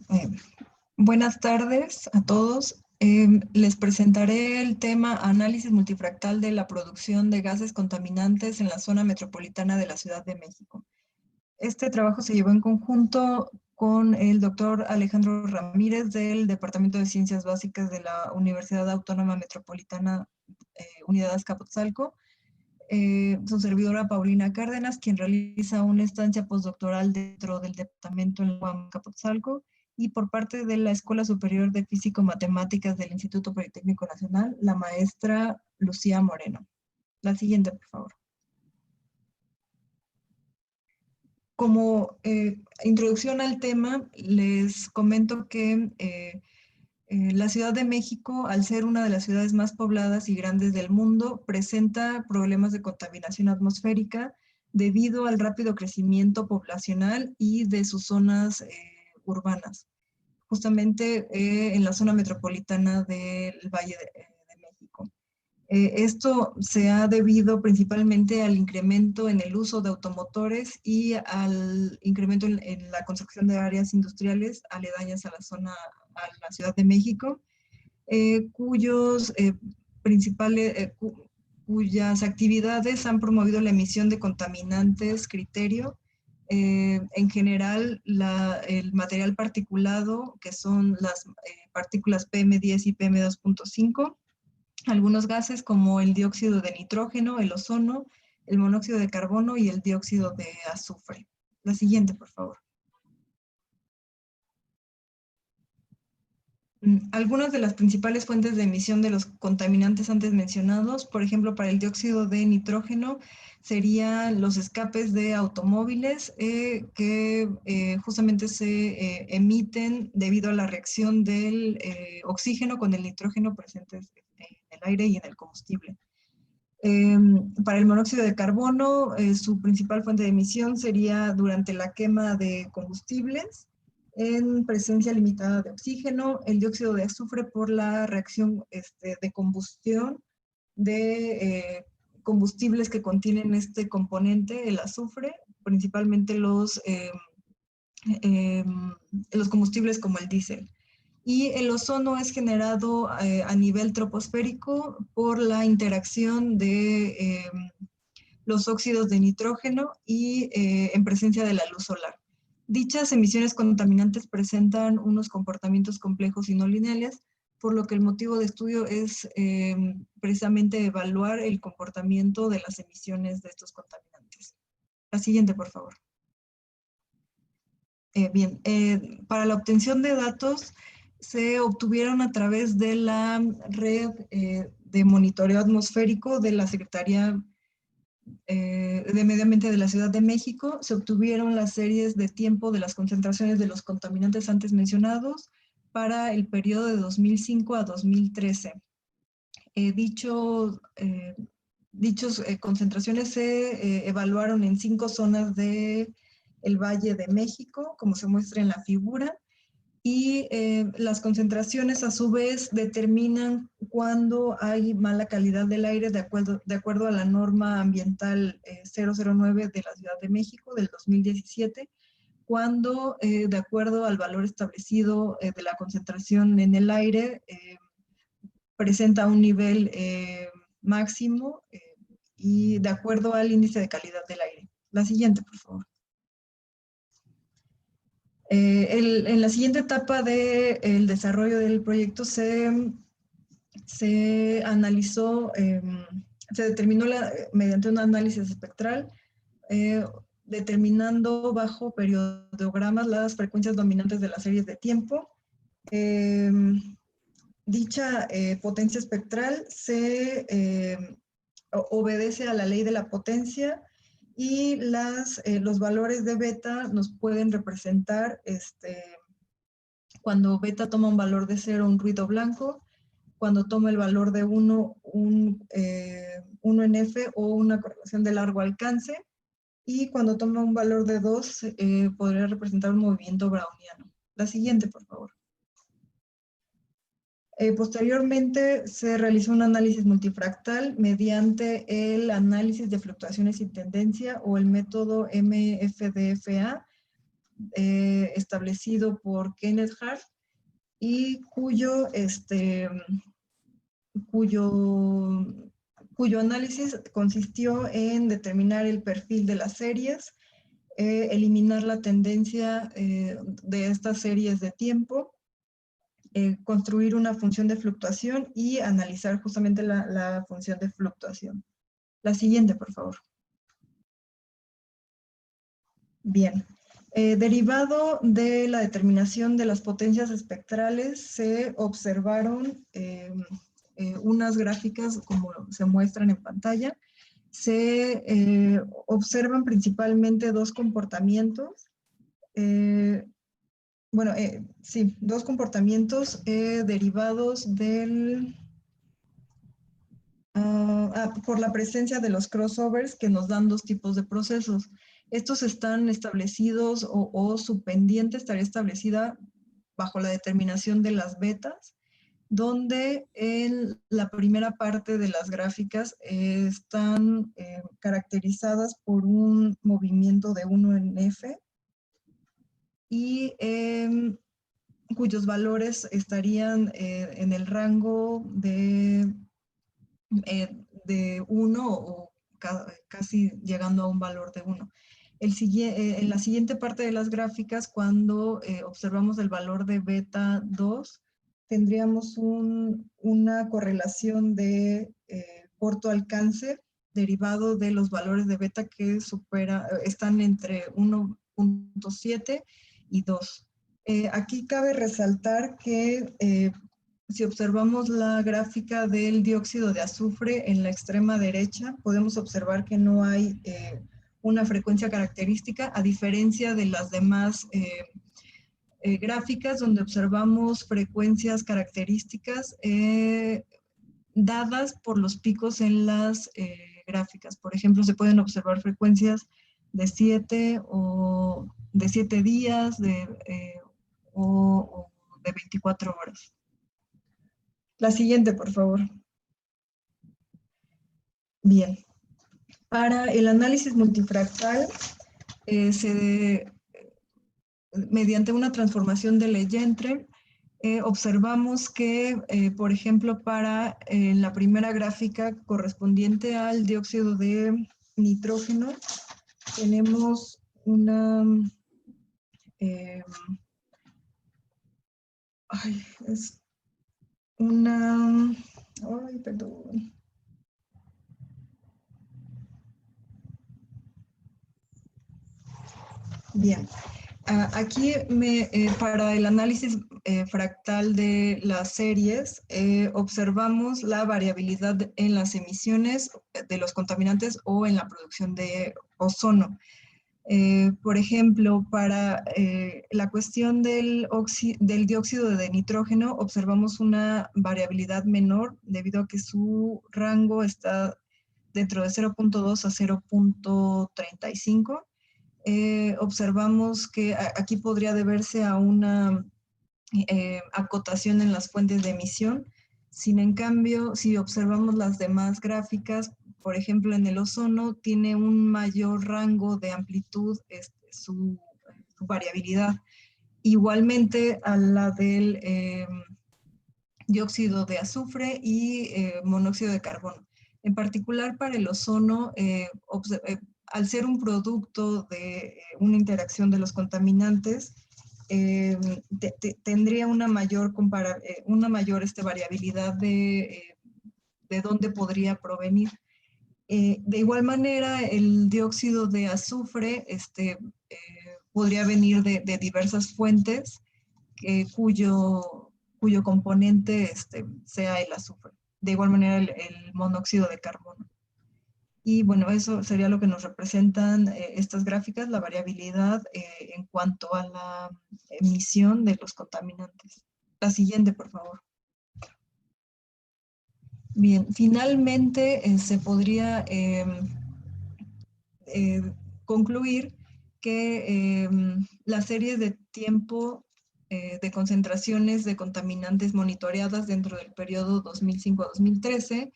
Eh, Buenas tardes a todos. Les presentaré el tema Análisis multifractal de la producción de gases contaminantes en la zona metropolitana de la Ciudad de México. Este trabajo se llevó en conjunto con el doctor Alejandro Ramírez del Departamento de Ciencias Básicas de la Universidad Autónoma Metropolitana Unidad Azcapotzalco, su servidora Paulina Cárdenas, quien realiza una estancia postdoctoral dentro del departamento en la UAM Azcapotzalco, y por parte de la Escuela Superior de Físico-Matemáticas del Instituto Politécnico Nacional, la maestra Lucía Moreno. La siguiente, por favor. Como introducción al tema, les comento que la Ciudad de México, al ser una de las ciudades más pobladas y grandes del mundo, presenta problemas de contaminación atmosférica debido al rápido crecimiento poblacional y de sus zonas urbanas, justamente en la zona metropolitana del Valle de México. Esto se ha debido principalmente al incremento en el uso de automotores y al incremento en la construcción de áreas industriales aledañas a la Ciudad de México, cuyas actividades han promovido la emisión de contaminantes criterio. En general, el material particulado, que son las partículas PM10 y PM2.5, algunos gases como el dióxido de nitrógeno, el ozono, el monóxido de carbono y el dióxido de azufre. La siguiente, por favor. Algunas de las principales fuentes de emisión de los contaminantes antes mencionados, por ejemplo, para el dióxido de nitrógeno, serían los escapes de automóviles que justamente se emiten debido a la reacción del oxígeno con el nitrógeno presentes en el aire y en el combustible. Para el monóxido de carbono, su principal fuente de emisión sería durante la quema de combustibles en presencia limitada de oxígeno, el dióxido de azufre por la reacción de combustión de combustibles que contienen este componente, el azufre, principalmente los combustibles como el diésel. Y el ozono es generado a nivel troposférico por la interacción de los óxidos de nitrógeno y en presencia de la luz solar. Dichas emisiones contaminantes presentan unos comportamientos complejos y no lineales, por lo que el motivo de estudio es precisamente evaluar el comportamiento de las emisiones de estos contaminantes. La siguiente, por favor. Bien, para la obtención de datos se obtuvieron a través de la red de monitoreo atmosférico de la Secretaría de Medio Ambiente de la Ciudad de México. Se obtuvieron las series de tiempo de las concentraciones de los contaminantes antes mencionados para el periodo de 2005 a 2013. Dichas concentraciones se evaluaron en 5 zonas del Valle de México, como se muestra en la figura, y las concentraciones a su vez determinan cuándo hay mala calidad del aire de acuerdo a la norma ambiental 009 de la Ciudad de México del 2017, cuando de acuerdo al valor establecido de la concentración en el aire presenta un nivel máximo y de acuerdo al índice de calidad del aire. La siguiente, por favor. En la siguiente etapa del desarrollo del proyecto se analizó, se determinó mediante un análisis espectral, determinando bajo periodogramas las frecuencias dominantes de las series de tiempo. Dicha potencia espectral se obedece a la ley de la potencia, y los valores de beta nos pueden representar, cuando beta toma un valor de 0, un ruido blanco; cuando toma el valor de 1, un 1NF o una correlación de largo alcance; y cuando toma un valor de 2, podría representar un movimiento browniano. La siguiente, por favor. Posteriormente se realizó un análisis multifractal mediante el análisis de fluctuaciones sin tendencia o el método MFDFA, establecido por Kenneth Hart y cuyo análisis consistió en determinar el perfil de las series, eliminar la tendencia de estas series de tiempo, construir una función de fluctuación y analizar justamente la función de fluctuación. La siguiente, por favor. Bien. Derivado de la determinación de las potencias espectrales, se observaron unas gráficas como se muestran en pantalla. Se observan principalmente dos comportamientos. Dos comportamientos derivados por la presencia de los crossovers que nos dan dos tipos de procesos. Estos están establecidos o su pendiente estaría establecida bajo la determinación de las betas, donde en la primera parte de las gráficas están caracterizadas por un movimiento de 1 en F y cuyos valores estarían en el rango de 1 o casi llegando a un valor de 1. En la siguiente parte de las gráficas, cuando observamos el valor de beta 2, tendríamos una correlación de corto alcance derivado de los valores de beta que están entre 1.7 y 2. Aquí cabe resaltar que si observamos la gráfica del dióxido de azufre en la extrema derecha, podemos observar que no hay una frecuencia característica, a diferencia de las demás gráficas donde observamos frecuencias características dadas por los picos en las gráficas. Por ejemplo, se pueden observar frecuencias de 7 o de 7 días o de 24 horas. La siguiente, por favor. Bien. Para el análisis multifractal, mediante una transformación de Legendre, observamos que, por ejemplo, para la primera gráfica correspondiente al dióxido de nitrógeno, tenemos una... perdón. Bien. Aquí para el análisis fractal de las series, observamos la variabilidad en las emisiones de los contaminantes o en la producción de ozono. Por ejemplo, para la cuestión del dióxido de nitrógeno, observamos una variabilidad menor debido a que su rango está dentro de 0.2 a 0.35. Observamos que aquí podría deberse a una acotación en las fuentes de emisión. Sin en cambio, si observamos las demás gráficas, por ejemplo, en el ozono, tiene un mayor rango de amplitud su variabilidad. Igualmente a la del dióxido de azufre y monóxido de carbono. En particular para el ozono, al ser un producto de una interacción de los contaminantes, tendría una mayor variabilidad de dónde podría provenir. De igual manera, el dióxido de azufre podría venir de diversas fuentes cuyo componente sea el azufre. De igual manera, el monóxido de carbono. Y bueno, eso sería lo que nos representan estas gráficas, la variabilidad en cuanto a la emisión de los contaminantes. La siguiente, por favor. Bien, finalmente se podría concluir que la serie de tiempo de concentraciones de contaminantes monitoreadas dentro del periodo 2005 a 2013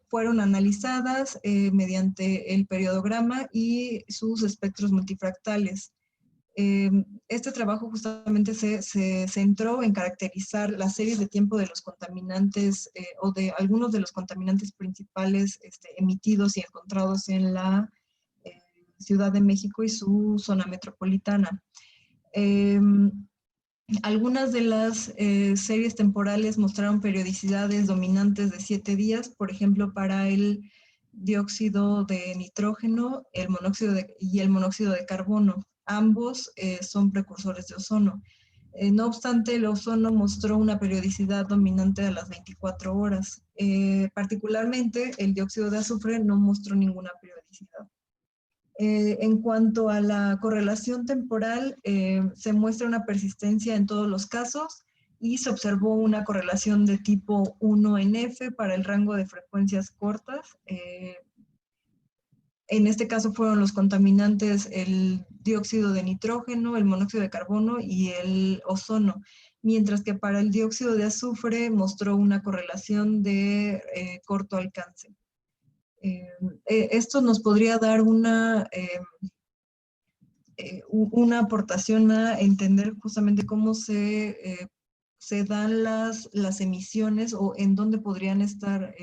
fueron analizadas mediante el periodograma y sus espectros multifractales. Este trabajo justamente se centró en caracterizar las series de tiempo de los contaminantes o de algunos de los contaminantes principales emitidos y encontrados en la Ciudad de México y su zona metropolitana. Algunas de las series temporales mostraron periodicidades dominantes de 7 días, por ejemplo, para el dióxido de nitrógeno y el monóxido de carbono. Ambos son precursores de ozono. No obstante, el ozono mostró una periodicidad dominante a las 24 horas. Particularmente, el dióxido de azufre no mostró ninguna periodicidad. En cuanto a la correlación temporal, se muestra una persistencia en todos los casos y se observó una correlación de tipo 1 en F para el rango de frecuencias cortas. En este caso fueron los contaminantes el dióxido de nitrógeno, el monóxido de carbono y el ozono, mientras que para el dióxido de azufre mostró una correlación de corto alcance. Esto nos podría dar una aportación a entender justamente cómo se dan las emisiones o en dónde podrían estar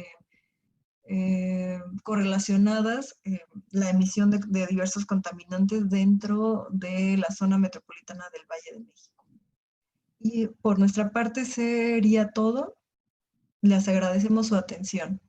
correlacionadas la emisión de diversos contaminantes dentro de la zona metropolitana del Valle de México. Y por nuestra parte sería todo. Les agradecemos su atención.